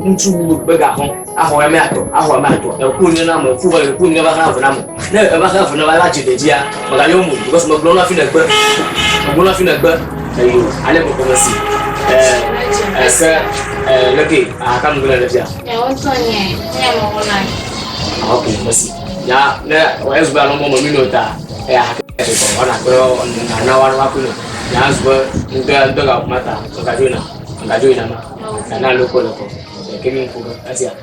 into Bega, I matter, a queen number, who will put never have a number. Never have no large idea, but I don't because I'm grown up in a bird. I'm grown up in a bird. I never come to see. Sir, lucky, I can't go to the yeah, also, yeah, okay, mercy. Yeah, where's well no more minota? Yeah, one I grow on now one wakuno. Yes, but you can dog out matter, so I do now. I do it now. And I look local. Give me for as yet.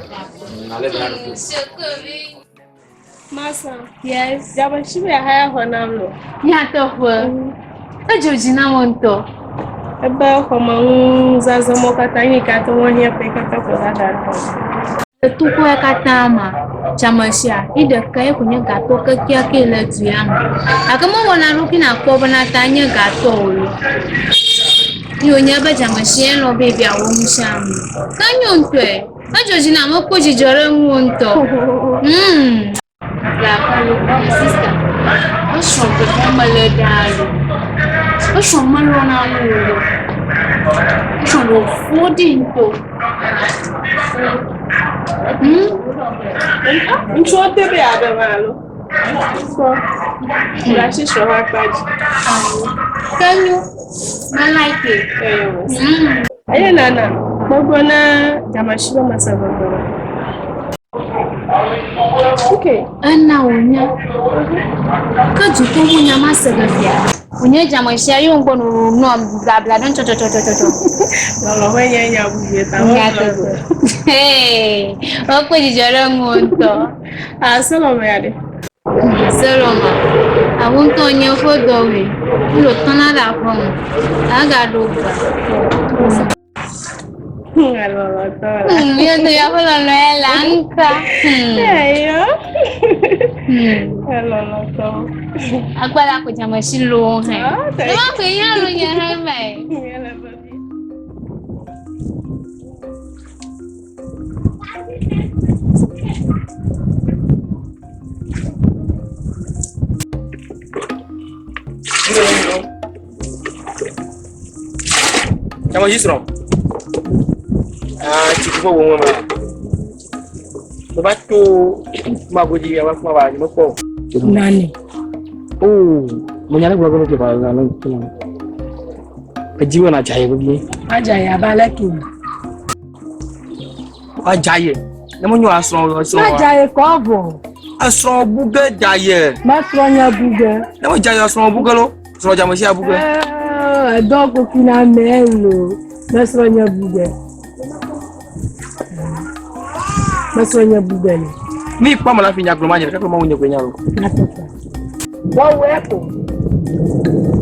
I live out of this. Master, yes, Jabashi, I have one arm. Yato, a Georgina Monto. A bell from Zazamoka Tiny Cat, one here, pick up for that. The Tuku Katama, Chamasia, either Kayakunya Gato, Kaki, let's young. I come on, I'm looking at Cobana Tanya Gato. You never Jamasian or baby, I won't sham. Can you play? A Georgina Mokoji Joran won't talk. Sister, what's wrong with family, darling? What's wrong, Marona? What's wrong with 14? I'm sure they are the value. Lashes for her badge. Can you? I like it. I don't know. Bobona, Jamashima Masava. Okay. And now, could you come in a master? When you're Jamashia, you won't know blah blah, don't you? No, when you're hey, what could you do? Solomon. Solomon, I won't on your photo. You look Canada home. I got over. Mio tu ya pala loe langka. Ayo. Hello to. Aku ada aku jam masih long hai. Nama aku yang long ya hai mai. Kamu Yusro? Cukup umum lah. Sebab tu mahu jadi awak mahu jadi apa? Nani. Oh, menyala gua kalau kita lalu tu. Kejiwan aja ya begini. Aja ya balaki. Aja ya. Namun asro. Aja ya kau. Asro buga jaya. Masronya buga. Namun jaya asro buga lo. Asro jam masih buga. Dogo kina melo. Masronya buga. Masronya buga ni. Ni pa malah pinjak rumahnya, kan rumah punya punya lo. Wao wepo.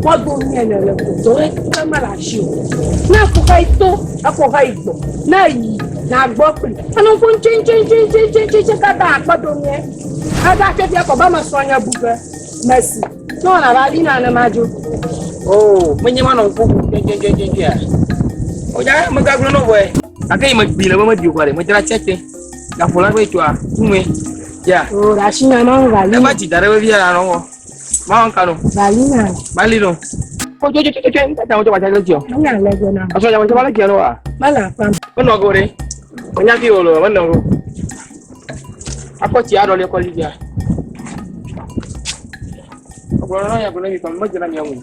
Wado nyanya le ko to mala shi o. Na ko kai to, ako kai to. Na yi, na gbo pe. Anu ko chin ka ta agbado mi e. Ada ke bi ko ba masronya buga. Merci. No na ba li na majo. Oh, menyema no ko chin. Oh ya, magagulo no boy. Akai magbila ba madiyo kware, majara chete. La fulana wetu a, ume. Ya. Oh, rashina ma ngali. Eba ti dare we bia no. Ma nkano. Balina. Balino. Oh, jo ta o to ba ta jo. Nga lego na. Aso ya ba ki no a. Mala pam. Ono gore. Onya ki olo, ono go. Ako ti ado le ko liya. Ako no ya ko le ko mo jira mi amu.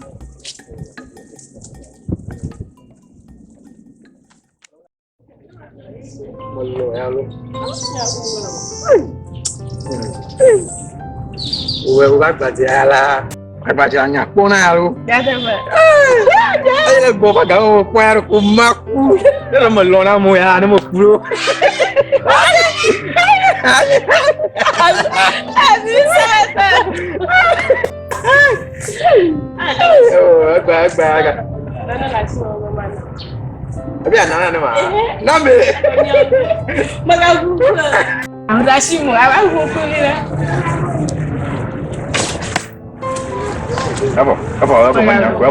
Malo ya lo. Uwe agbaje ala. Agbaje anya pona lo. Ya de ba. Ai le go ba ga o kwa ro ko maku. Le mo lo na mo ya na mo kuro. Oh, agba. Nana la si o mama. Abi anana ne ma. Na me. Magagu. Ang rashi mo, ang ko ni na. Apa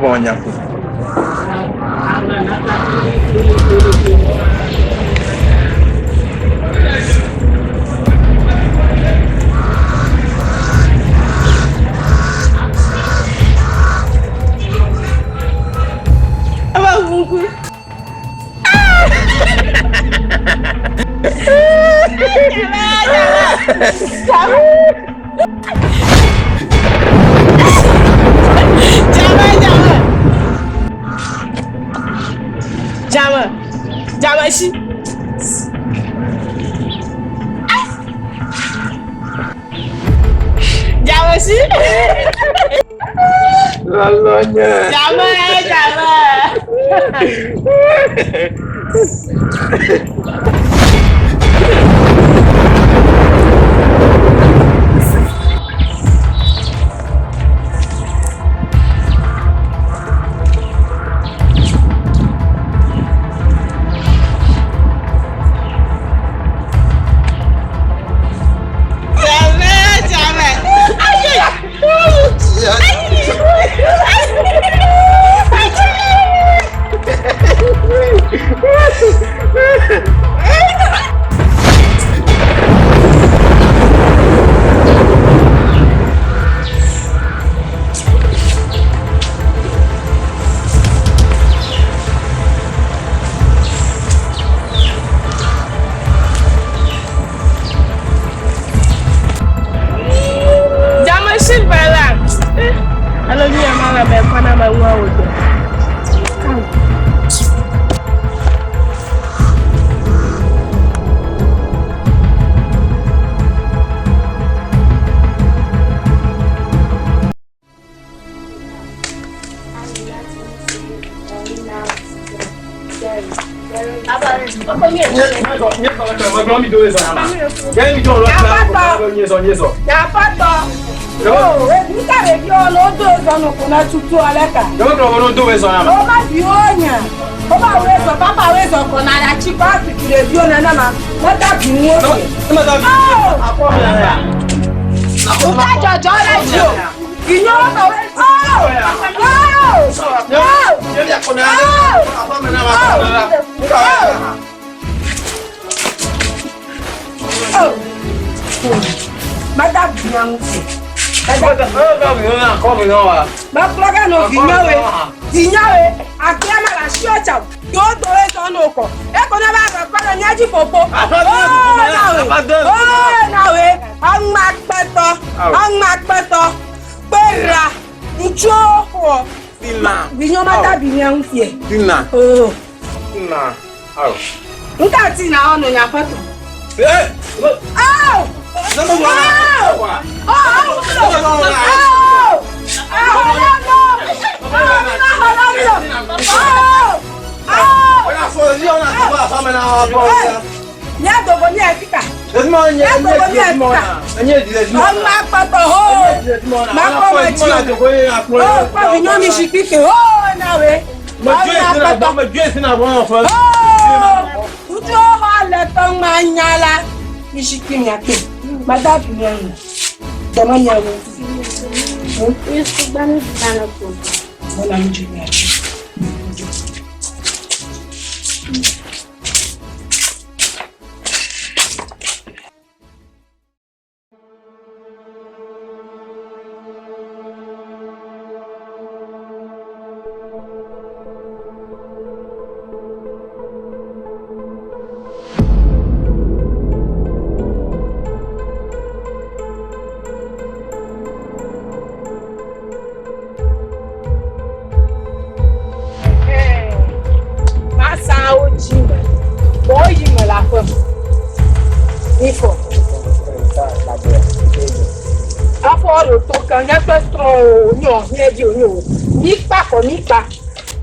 banyak. Jamashi. Jamashi. Lalonya. Jama.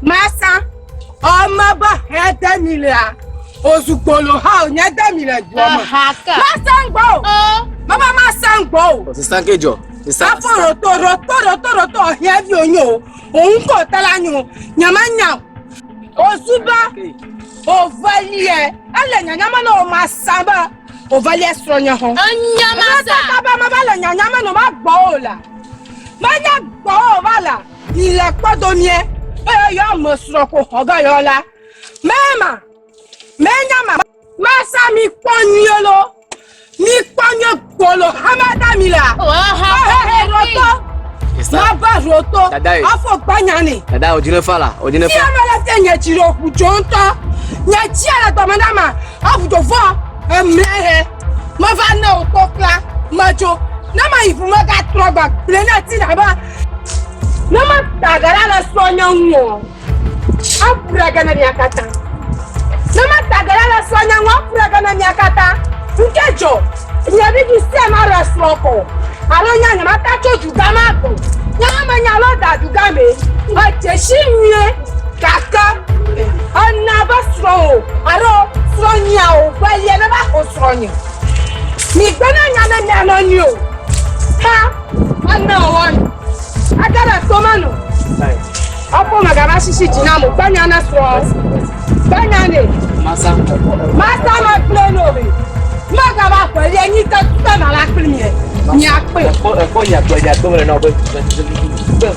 Masa, ọmọba ẹ̀ẹ́dẹ́mìlẹ̀ Ozugbolo ha o nye demile ju ọmọ. Ma sangbo. Mama ma sangbo. Sister Kejo. Afo roto heavy onyo. Òun kò tala nyu. Nyama nya. Ozuba. Ovalie. Ale nyama no ma samba. Ovalie stronya ho. Nyama sa. Baba ma bala nyama no ma gbo la. Ma nya gbo bala. Ile podomie. Yo mo sroko hoga yo la. Mama. Menya masa mi ponyolo mi ponyo golo hamada mila roto ma ba roto afọ gbanyani dada ojine fala ti amala tenye chiro ku jonto nya chi ala to madama afujo fo emlehe ma va na okokla majo na ma ifu ma ga troba plena ti na ba na ma tagara na sonya nwo apura ga na yakata na ma tagara na sonya nwo apura ga na yakata nkejo nya bi di se ma resoko alo nya nya ma ta choju ga ma go nya ma nya lo da ju ga me ma je shinye kaka ana ba sro aro sonya o ba ye na ba ko sonya mi gbana nya na ni o ha ana won agara tomano opo magaba shishi jina mo gbanya na sro gbanya ne masa ma pleno be magaba ko le ni ta tuta na la premier ni ape ko nya to me na be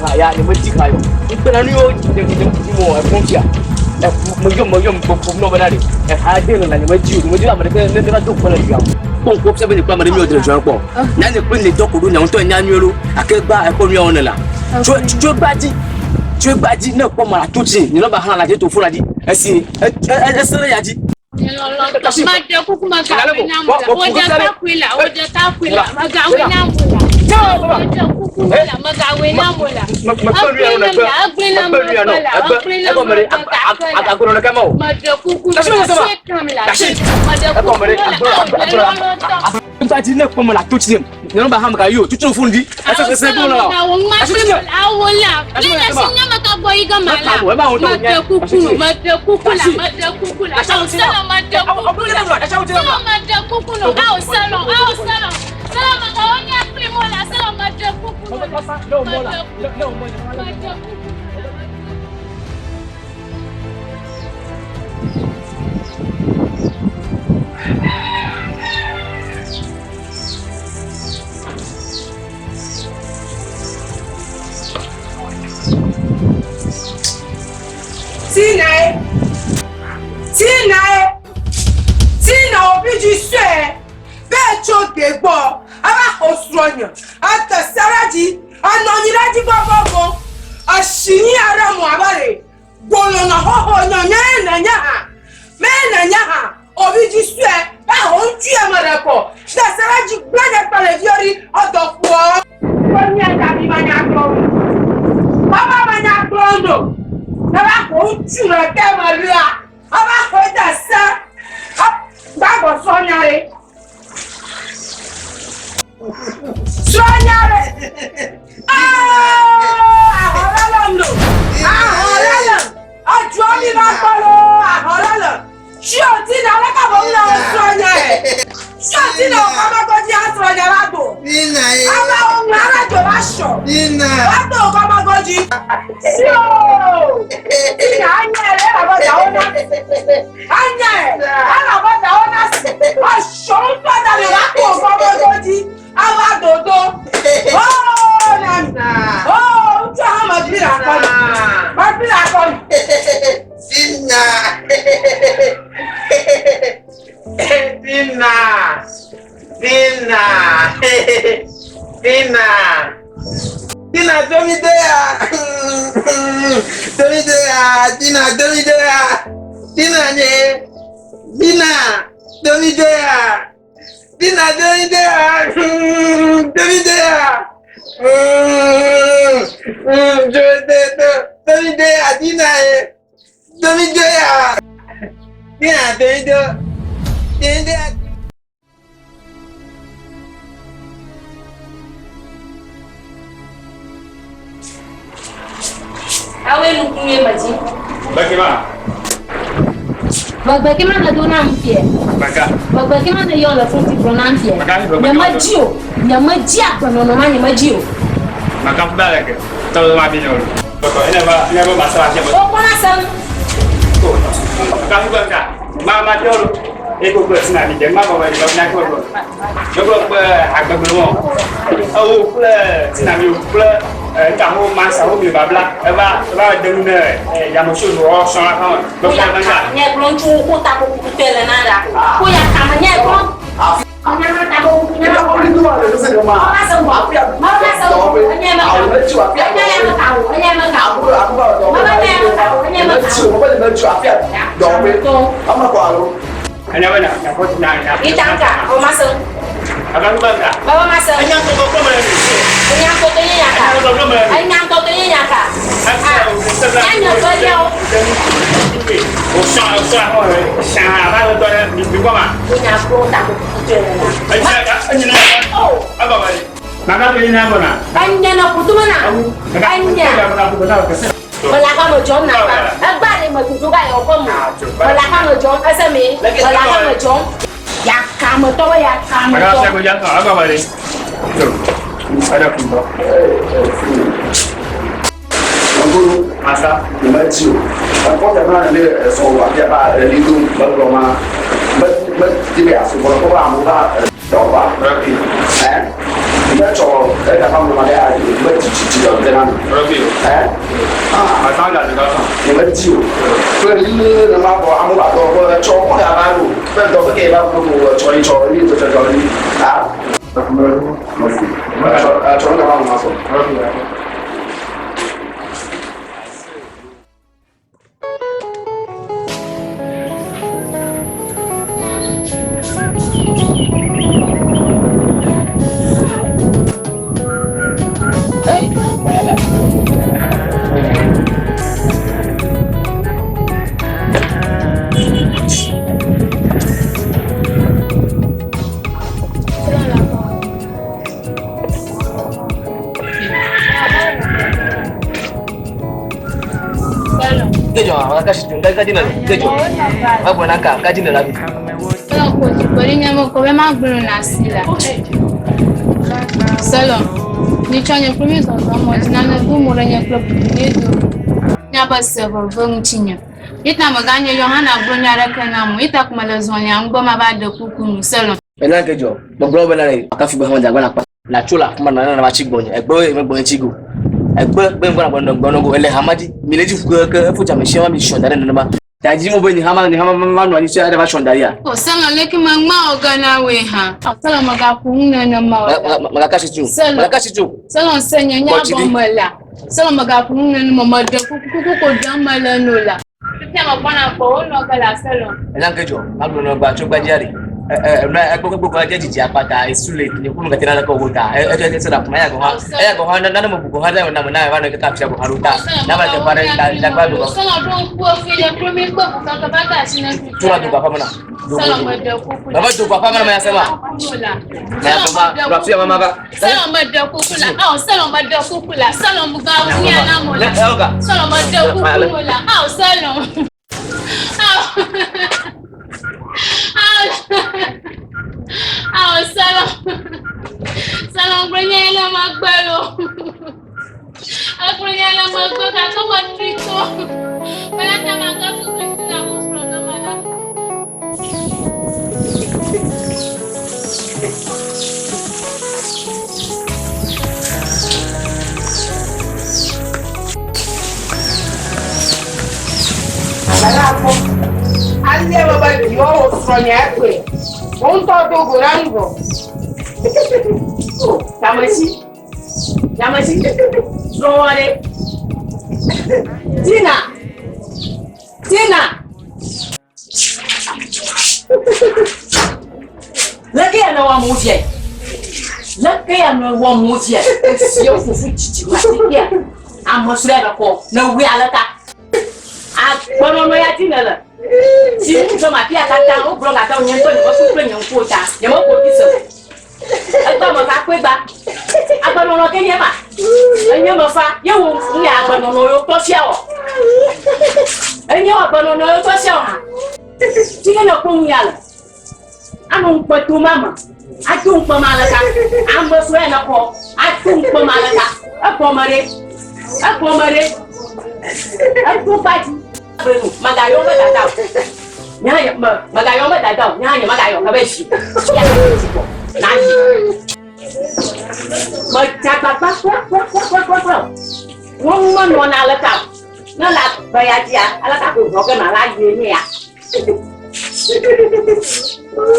ha ya ni mo ti kayo gbana ni o ni mo e fun kia mo yom ko no bana ni e ha de na ni mo ji amade ke ne na to ko na ya ko ko se be ni pa amade mi o dire jo po na ni pin le dokuru na to nya nyoro akegba e ko mi on la jo gbaji na po mara tuti ni no ba han la je to fura di e si e sere ya ji ma de kuku ma ga we na mo o ja ta kwila ma ga we na mo la jo kuku ma ga we na mo la ma de kuku gbaji na po mara tuti ni no ba han ga yo tutu fun di e se ko na awola le na sinya ma ka boy ga mala ma de kuku la ma de kuku la ma de kuku no au salon salama ka onya primo la salama de kuku no Tina obi ju se be cho de gbo aba osronya ata saraji anoni raji gogogo ashini ara mu abare gbolo na hoho nya ha obi ju se ba hon tu e mara ko da saraji gbanya pale fiori odofo onya da bi manya kro baba manya krondo na ba hon tu na ke maria aba ho da sa Babo soñare. Soñare. Ahoralando. Ajuani na palo. Ahorala. Shoti na leka bomla soñare. Shoti na kama goji soñarado. Nina. Aba ongara jobasho. Nina. Ado kama goji. Sio. Ina anyere aba daona. Anyere. Aba daona. Ashonta da le ko kama goji. Aba dodo. Oh nana. Oh, chama bira kon. Bira kon. Nina. Tina, Domidea. Awe nukunye maji. Bagma na dona mpie. Bagma na yo la fonti pronampie. Nyama ji akono no manya maji o. Makam balake. Tahu ma binyo. Ini ba masalah siapa? O kona sam. Kamu bangka. Mama jolo. Eko ko sina ni jema ba ba na ko. Jogo agba gbo. Awu kula sina mi kula kamu masa ho mi babla. Ba demune ya mo shu ro so la kan. Ba bangka. Nye blon chu ko ta ko tele nada. Ko ya kama nye blon. Nyama ta ko nyama ko. Mama sa wa pia. Mama sa wa nyama ka. Nyama ka. Nyama ka. Mama nyama ka. Nyama ka. Mama Ana bana, na ko na. Itanga, o maso. Akan bangga. Bawa maso. Anyang ko mana ni? Anyang ko to nya ka. Anyang ko to nya ka. Anyang ko yo. O sa ho, sa ba to ni ko ma. Punya ko ta ko je na. Anya. Oh, aba bali. Maka beli na bona. Anya na putu mana? Anya. Wala ka mo jom na ba? Agba ni mo putu ga yo ko mo. Wala ka mo jom asami. Wala ka mo jom. Ya ka mo to ya ka mo to. Maka saya ko jang aba bali. Ada pun. Guru asa dimaji ko ta na le so wa ya ba le du ba lo ma ba ti ya so ko ba mu ba do ba na cho da ka mu ma ya ba ti do de na ma sa ja de ka ni ma ji ko le na ma bo amu ba do ko cho ko ya ba lu ba do ke ba ko cho ni to ni cho na ba ma so Kejo, makasih tu. Kaji nak. Kejo. Apa nak kaji nak lagi? Kalau kau cipori nyamuk kau memang belum nasi lah. Salam. Ni cakap proses sama. Jangan tu murahnya klub itu. Nyapa server vengcinya. Ita maganya Yohana Brunya rekanamu. Ita kumalazwanya ngoma bado kukunu. Salam. Benar kejo. Beberapa benar ni. Akafi bahawa jago nak. Nak cula. Mana nak macik bonya. Boy, boy cigu. Ben bwana bono ele hamadi mileji fuka futa mishema mishondare noma taji mo beni hama manu ani sha da ba shondaria o sanga leki mangma ogana we ha sala maga kunna na ma maga kashi tu sala senya nya bomala sala maga kunna na mama de ko damala nola tama bwana ko no kala sala elankejo magno no ba chogba jari na gbogbo aje jiji apata isule ni kunu katina na ko wuta sala kuma ya go ha na mo bugo ha na na ba na ka pia go haruta na ba te pare da ba do sala do ko fi ya promi ko ka ba ta sina tura do ba mama sala ma de ko baba do ba mama ma yasema na ba rafia mama ba sala ma de ko kula sala ma de ko kula sala mu ga wi na mo la sala ma de ko kula sala Salam Brunella Magbero. Brunella Magbero ka mo trito. Wala ta manga su Christina mo programa la. Ande baba yo sonya kwe. On to do gorango. Tamasi. Sore. Tina. Laki ana wa mufie. Si yo fufu chichi wa tikia. Amosre ba ko na wi alaka. Bono no ya tinala. Si njo ma pia kata o bro ngata onye to ni mo fu pre nyen ko ta. Ye mo ko kiso. Agba mo ka kwegba. Agba no ke ye ma. Enye mo fa, ye wo fu ya agba no yo to sia o. Enye agba no yo to sia o ha. Ti ke no ko nyala. Anu npetu mama. Atu npa malaka. Ambo so e na ko. Atu npa malaka. Apo mare. Apo pati. Magayo matata. Nyanya magayo matata. Nyanya magayo kabeshi. Nani? Macata pa. Woman no na lata. Na la bayatia, ala ta ko hoga na la ye ya.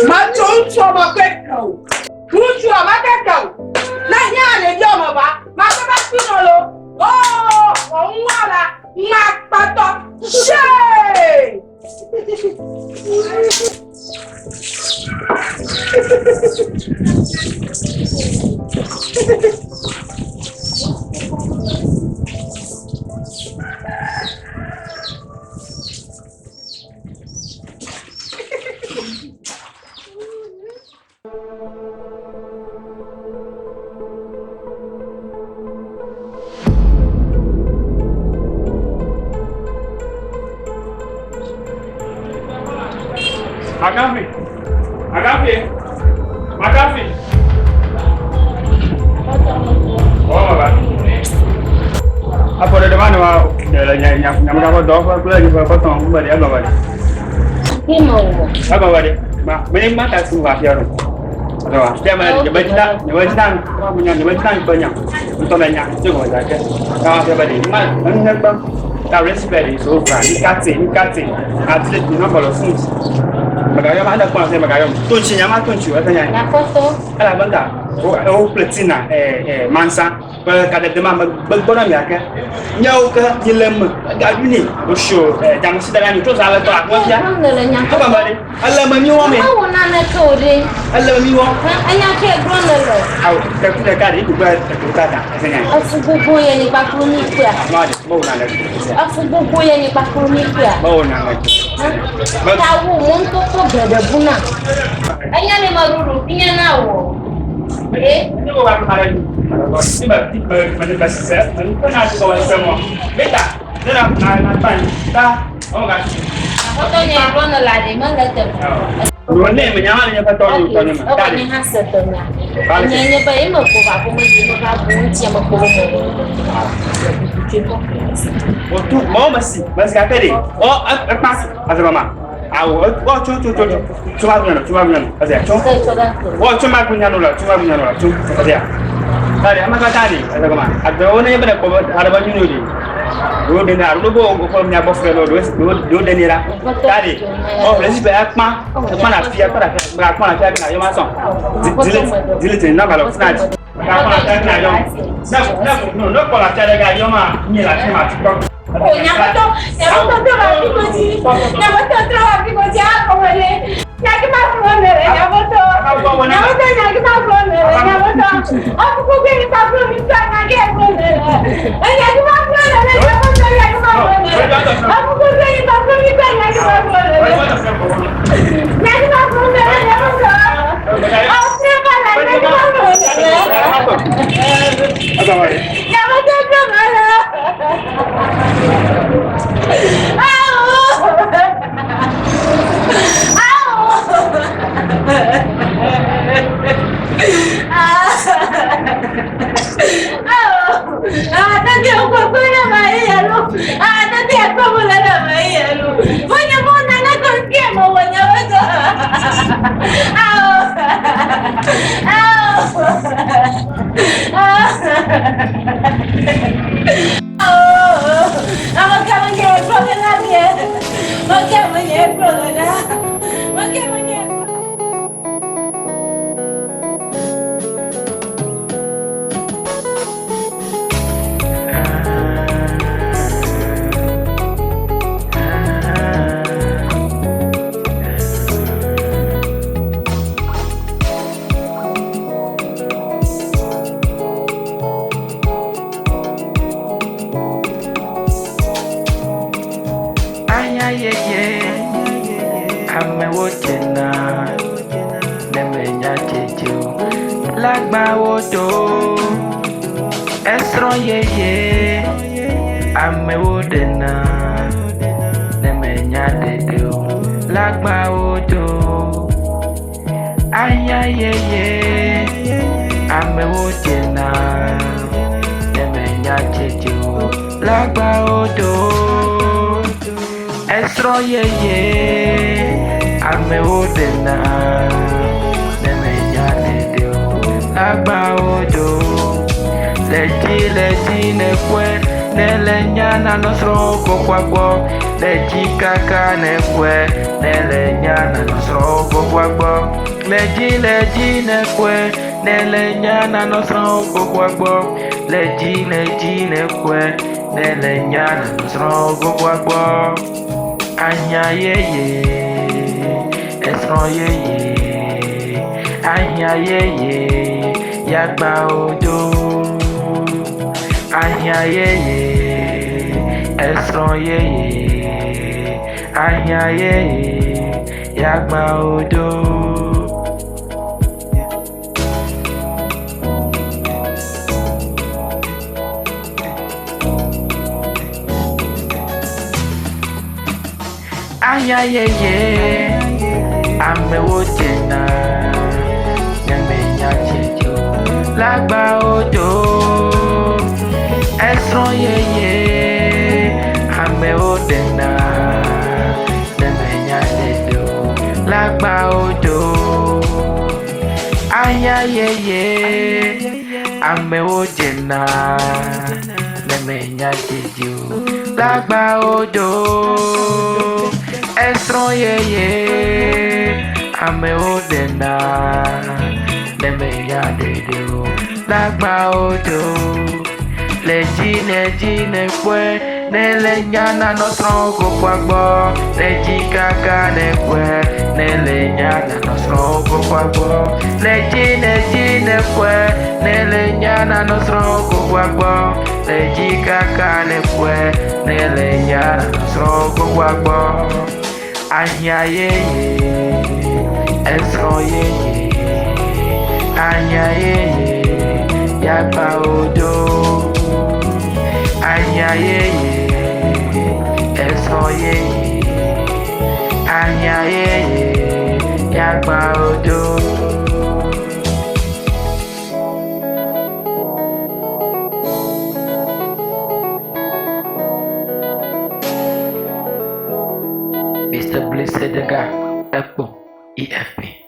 Ma choncho ma kekau. Kuchu ma kekau. Na nya le yo ma ba. Ma ka ba pinolo. Oh, onwala. Ma pato. Shey! Agafi. Oh, baba. Apa ada mana wa yang berapa doa pula di berapa tahun baru apa baru? Apa baru? Mana tak semua siapa? Ada. Dia mana jabatan banyak. Untuk banyak juga saja. Kalau siapa di mana bang? Tahu respect itu kan? Dikasih. Atlet ni nak kalau sih. Bagayam ada pun saya bagayam. Tunci nyama tunci apa ni? Na foto. Ala benda. Oh platina mansa. Kada demam berbona ya ke? Nyau ke dilem agak ni. Usho jam sedang itu salah tu aku ya. Apa balik? Allah menyiwa me. Apa nak kode? Allah menyiwa. Ayah ke grono lo. Au, kita kali itu buat kita dah. Aku buku yang ni bakul ni pia. Ada, mau nak lagi. Aku buku yang ni bakul ni pia. Mau nak lagi. Tahu untuk tu berada guna. Ayah ni maruru, punya nawo. Ini bukan kemarin. Ini berarti mana kasih saya. Ini pun ada kawan semua. Beta, dia nak pan. Dah, oh kan. Foto ni grono lagi mana tu? Dua ni menyala ni foto ni tu ni. Oh, ni hasil tu ni. Ni bayi aku baku mesti baku ciam aku Waktu mau masih kata dia. Oh, apa? Asal mama. Oh, cuma punya. Asal. Cuma punya nula. Asal. Tadi apa kata dia? Asal mama. Ada orang yang ada banyak ni. Dua dinar, lu bawa kalau punya bos kalau dua dinar. Tadi, oh lagi banyak mana siapa nak kena yang masuk. Jilit nak kalau nak. Kalau nak kena yang, nak kalau cari gaya mah ni lah cuma TikTok. Oh, nyampe tu lagi kunci. Nyampe tu lagi kunci aku boleh. Nyaki masuk mana? Nyampe tu. Nyaki masuk mana? Nyampe tu. Aku kumpul ni pasal minta lagi aku boleh. Nyaki masuk mana? Nyampe tu nyaki masuk mana? Aku kumpul ni pasal minta lagi aku boleh. Nyaki masuk mana? Nyampe tu. Aku siapa lagi? Nyaki masuk mana? Nyampe tu mana? Tadi aku punya Maria lu. Tadi aku mulai Maria lu. Punya mana nak kerja mau punya betul. AHIA YEYE amewotena nemenya checho lagba wodo esro yeye amewodena nemenya dedeo lagba wodo AHIA YEYE amewotena nemenya checho lagba wodo esro yeye amewodena nemenya dedeo lagba wodo leji nekwe nelenya na nosro kokwagbo leji kaka nekwe nelenya na nosro kokwagbo leji nekwe nelenya na nosro kokwagbo leji nekwe nelenya na nosro kokwagbo AHIA YEYE esro yeye AHIA YEYE Yagba Odo AHIA YEYE Esron Yeye AHIA YEYE Yagba Odo AHIA YEYE Amewotena Nemenya Chejo Lagba Odo Esron Yeye Amewotena Nemenya Chejo Lagba Odo AHIA YEYE Amewotena Nemenya Chejo Lagba Odo Esron Yeye Amewotena Nemenya Chejo Lagba Odo Leji nekwe Nelenyana no strongo kwagbo Leji kaka nekwe Nelenyana no strongo kwagbo Leji nekwe Nelenyana no strongo kwagbo Leji kaka nekwe Nelenyana no strongo kwagbo AHIA YEYE Esron Yeye AHIA YEYE Yagba Odo AHIA YEYE Esron Yeye AHIA YEYE Yagba Odo Mr. Bliss SEDEGA EKPO EKP